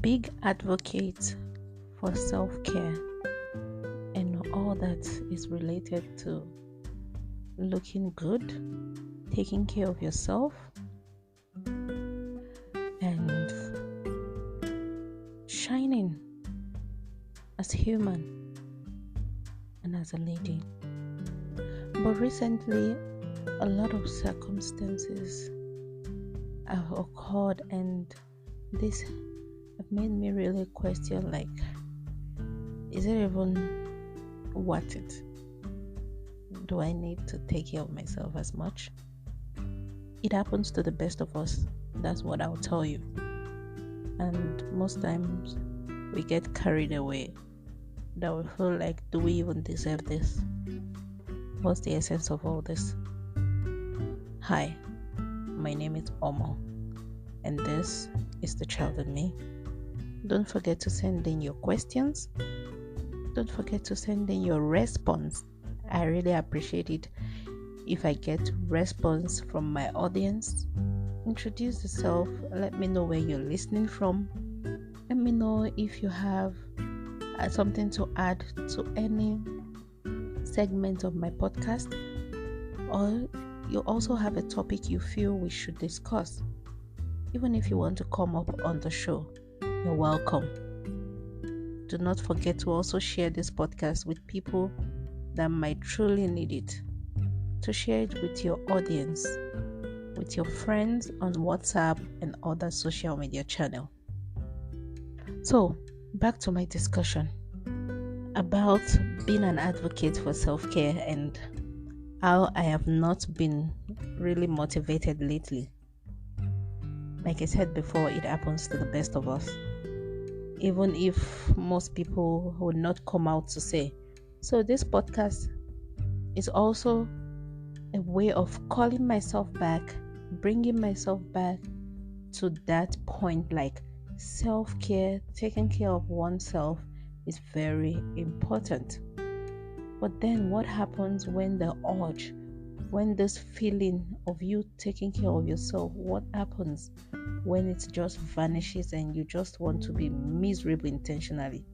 big advocate for self-care and all that is related to looking good, taking care of yourself, and shining as human and as a lady. But recently, a lot of circumstances have occurred, and this have made me really question, like, is it even worth it? Do I need to take care of myself as much? It happens to the best of us. That's what I'll tell you. And most times we get carried away, that we feel like, do we even deserve this? What's the essence of all this? Hi, my name is Omo, and this is the child in me. Don't forget to send in your questions. Don't forget to send in your response. I really appreciate it if I get response from my audience. Introduce yourself. Let me know where you're listening from. Let me know if you have something to add to any segment of my podcast, or you also have a topic you feel we should discuss. Even if you want to come up on the show, you're welcome. Do not forget to also share this podcast with people that might truly need it. To share it with your audience, with your friends on WhatsApp and other social media channels. So, back to my discussion about being an advocate for self-care and how I have not been really motivated lately. Like I said before, it happens to the best of us. Even if most people would not come out to say. So this podcast is also a way of calling myself back, bringing myself back to that point, like self-care, taking care of oneself is very important. But then what happens when the urge, when this feeling of you taking care of yourself, what happens when it just vanishes and you just want to be miserable intentionally?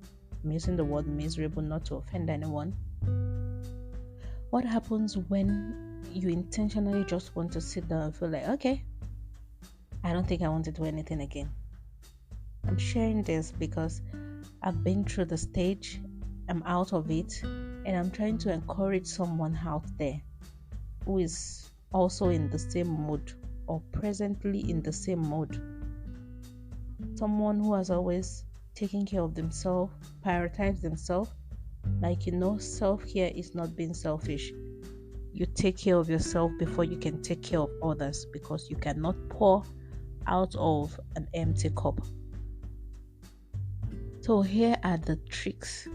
I'm using the word miserable not to offend anyone. What happens when you intentionally just want to sit down and feel like, okay, I don't think I want to do anything again? I'm sharing this because I've been through the stage, I'm out of it, and I'm trying to encourage someone out there who is also in the same mood or presently in the same mood. Someone who has always taken care of themselves, prioritize themselves. Like, self-care is not being selfish. You take care of yourself before you can take care of others, because you cannot pour out of an empty cup. So here are the tricks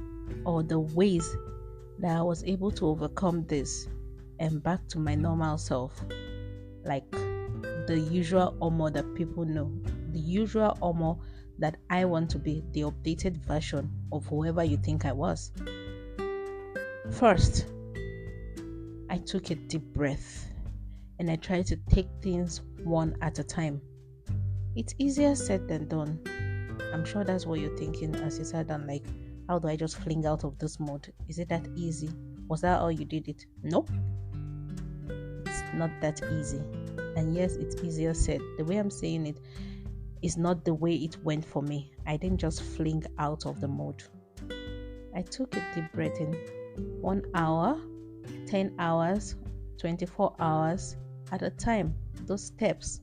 or the ways that I was able to overcome this and back to my normal self. Like the usual Omo that people know. The usual Omo that I want to be, the updated version of whoever you think I was. First, I took a deep breath and I tried to take things one at a time. It's easier said than done. I'm sure that's what you're thinking as you sat down, like, how do I just fling out of this mode? Is it that easy? Was that how you did it? Nope. It's not that easy. And yes, it's easier said. The way I'm saying it is not the way it went for me. I didn't just fling out of the mode. I took a deep breath in. 1 hour, 10 hours, 24 hours at a time. Those steps.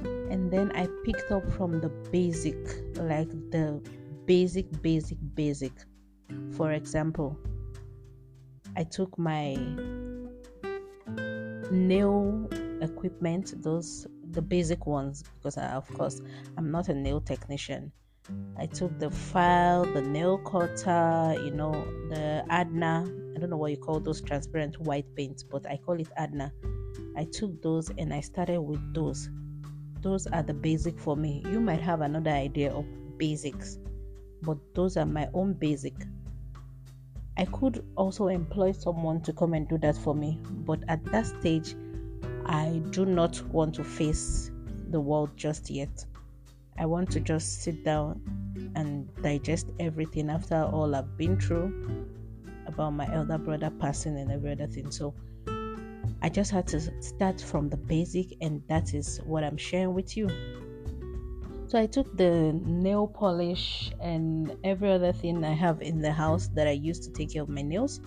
And then I picked up from the basic, like the basic. For example, I took my nail equipment, the basic ones, because of course I'm not a nail technician. I took the file, the nail cutter, the Adna. I don't know what you call those transparent white paints, but I call it Adna. I took those and I started with those. Those are the basic for me. You might have another idea of basics, but those are my own basic. I could also employ someone to come and do that for me, but at that stage, I do not want to face the world just yet. I want to just sit down and digest everything after all I've been through about my elder brother passing and every other thing. So I just had to start from the basic, and that is what I'm sharing with you. So I took the nail polish and every other thing I have in the house that I used to take care of my nails.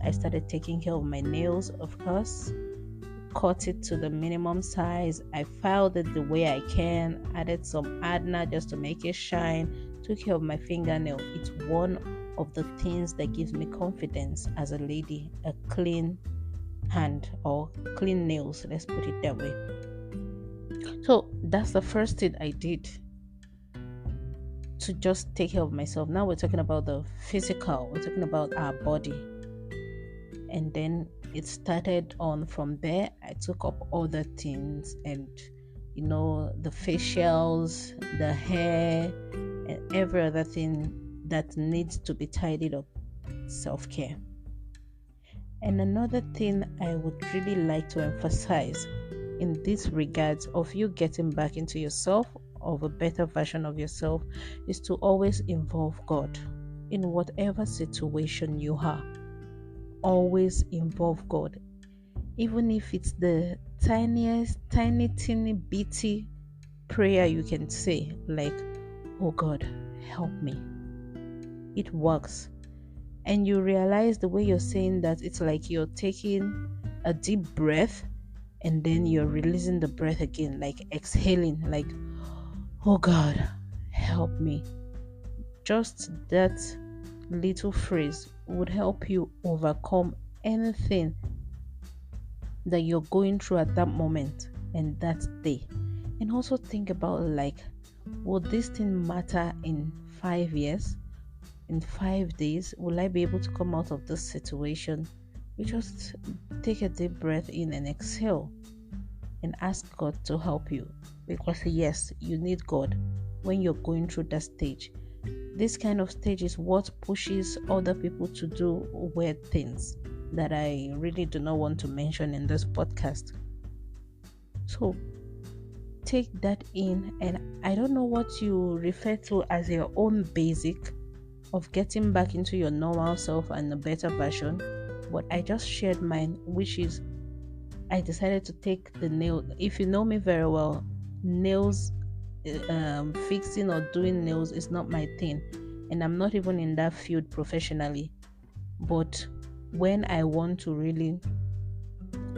I started taking care of my nails, of course, cut it to the minimum size. I filed it the way I can, added some adna just to make it shine, took care of my fingernail. It's one of the things that gives me confidence as a lady, a clean hand or clean nails, let's put it that way. So that's the first thing I did to just take care of myself. Now we're talking about the physical, we're talking about our body. And then it started on from there. I took up other things, and the facials, the hair, and every other thing that needs to be tidied up. Self-care. And another thing I would really like to emphasize in this regards of you getting back into yourself, of a better version of yourself, is to always involve God in whatever situation you are. Always involve God, even if it's the tiniest, teeny bitty prayer you can say, like, oh God, help me. It works. And you realize the way you're saying that, it's like you're taking a deep breath and then you're releasing the breath again, like exhaling, like, oh God, help me. Just that little phrase would help you overcome anything that you're going through at that moment and that day. And also think about, like, will this thing matter in 5 years? In 5 days? Will I be able to come out of this situation? You just take a deep breath in and exhale and ask God to help you, because yes, you need God when you're going through that stage. This kind of stage is what pushes other people to do weird things that I really do not want to mention in this podcast. So take that in, and I don't know what you refer to as your own basic of getting back into your normal self and a better version, but I just shared mine, which is I decided to take the nail. If you know me very well, nails, fixing or doing nails is not my thing, and I'm not even in that field professionally. But when I want to really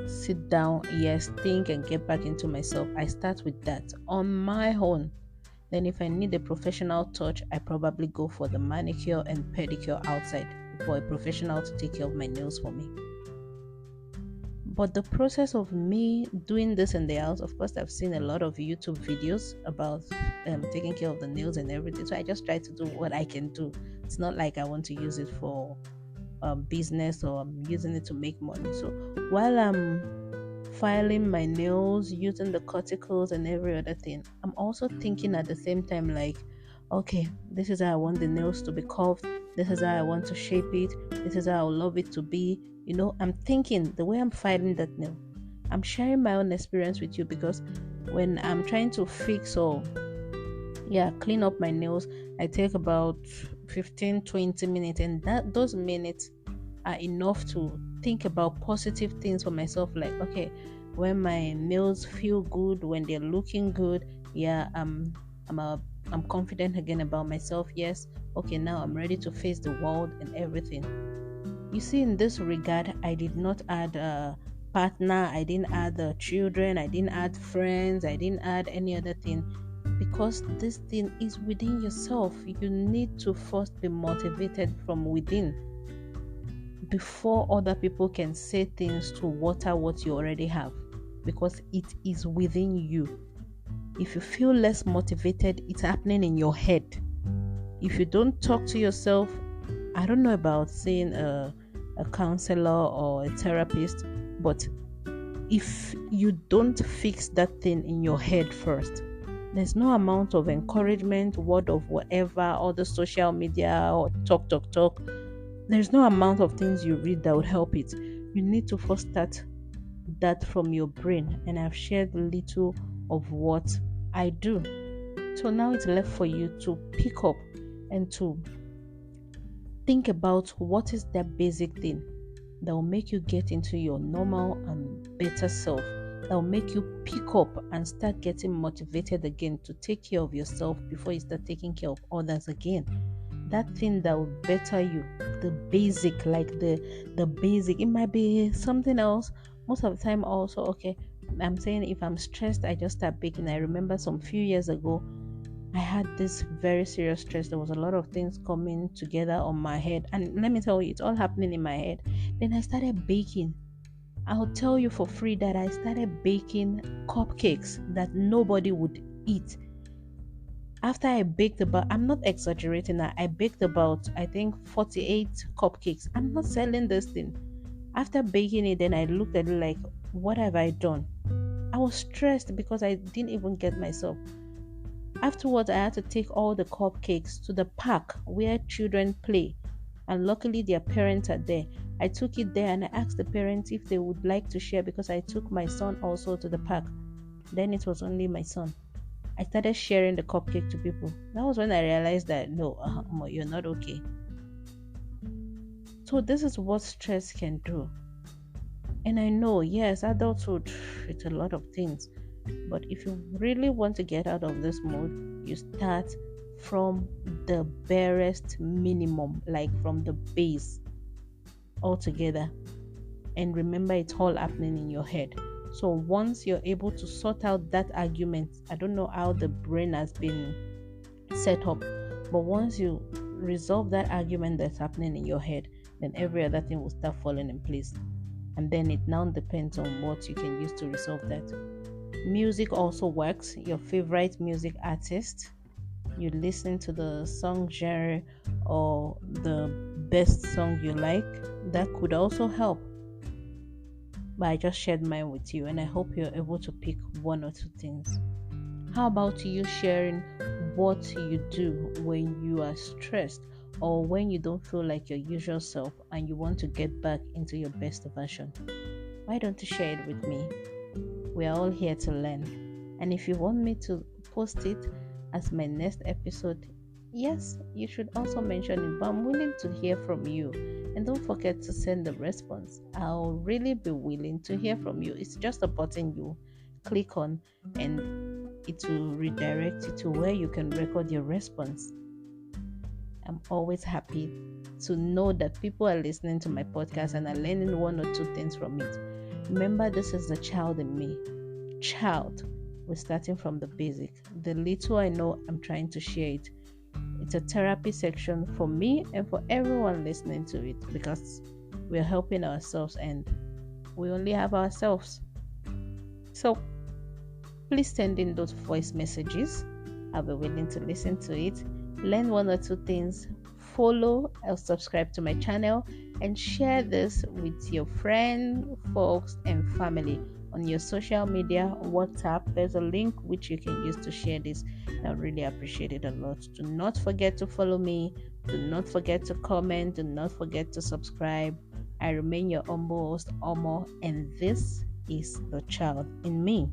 sit down, yes, think and get back into myself, I start with that on my own. Then if I need a professional touch, I probably go for the manicure and pedicure outside for a professional to take care of my nails for me. But the process of me doing this in the house, of course, I've seen a lot of YouTube videos about taking care of the nails and everything. So I just try to do what I can do. It's not like I want to use it for business or I'm using it to make money. So while I'm filing my nails, using the cuticles and every other thing, I'm also thinking at the same time, like, okay, this is how I want the nails to be curved. This is how I want to shape it. This is how I would love it to be. I'm thinking the way I'm filing that nail. I'm sharing my own experience with you, because when I'm trying to fix or clean up my nails, I take about 15-20 minutes, and those minutes are enough to think about positive things for myself, like, okay, when my nails feel good, when they're looking good, I'm confident again about myself. Yes, okay, now I'm ready to face the world and everything. You see, in this regard, I did not add a partner, I didn't add the children, I didn't add friends, I didn't add any other thing, because this thing is within yourself. You need to first be motivated from within before other people can say things to water what you already have, because it is within you. If you feel less motivated, it's happening in your head. If you don't talk to yourself, I don't know about saying a counselor or a therapist, but if you don't fix that thing in your head first, there's no amount of encouragement, word of whatever, all the social media or talk. There's no amount of things you read that would help it. You need to first start that from your brain, and I've shared a little of what I do. So now it's left for you to pick up and to think about what is that basic thing that will make you get into your normal and better self, that will make you pick up and start getting motivated again to take care of yourself before you start taking care of others again. That thing that will better you, the basic, like the basic. It might be something else. Most of the time also, okay, I'm saying if I'm stressed, I just start baking. I remember some few years ago, I had this very serious stress. There was a lot of things coming together on my head. And let me tell you, it's all happening in my head. Then I started baking. I'll tell you for free that I started baking cupcakes that nobody would eat. After I baked about, I'm not exaggerating, I baked about, I think, 48 cupcakes. I'm not selling this thing. After baking it, then I looked at it like, what have I done? I was stressed because I didn't even get myself. Afterwards, I had to take all the cupcakes to the park where children play, and luckily their parents are there. I took it there and I asked the parents if they would like to share, because I took my son also to the park. Then it was only my son. I started sharing the cupcake to people. That was when I realized that no, you're not okay. So this is what stress can do. And I know, yes, adulthood, it's a lot of things. But if you really want to get out of this mode, you start from the barest minimum, like from the base altogether. And remember, it's all happening in your head. So once you're able to sort out that argument, I don't know how the brain has been set up, but once you resolve that argument that's happening in your head, then every other thing will start falling in place. And then it now depends on what you can use to resolve that. Music also works. Your favorite music artist, you listen to the song genre or the best song you like, that could also help. But I just shared mine with you, and I hope you're able to pick one or two things. How about you sharing what you do when you are stressed or when you don't feel like your usual self and you want to get back into your best version? Why don't you share it with me? We are all here to learn. And if you want me to post it as my next episode, yes, you should also mention it, but I'm willing to hear from you. And don't forget to send the response. I'll really be willing to hear from you. It's just a button you click on and it will redirect you to where you can record your response. I'm always happy to know that people are listening to my podcast and are learning one or two things from it. Remember, this is the child in me. Child, we're starting from the basic. The little I know, I'm trying to share it. It's a therapy section for me and for everyone listening to it, because we're helping ourselves and we only have ourselves. So please send in those voice messages. I'll be willing to listen to it, learn one or two things, follow or subscribe to my channel, and share this with your friends, folks, and family on your social media, WhatsApp. There's a link which you can use to share this. I really appreciate it a lot. Do not forget to follow me. Do not forget to comment. Do not forget to subscribe. I remain your humble host, Omo, and this is the child in me.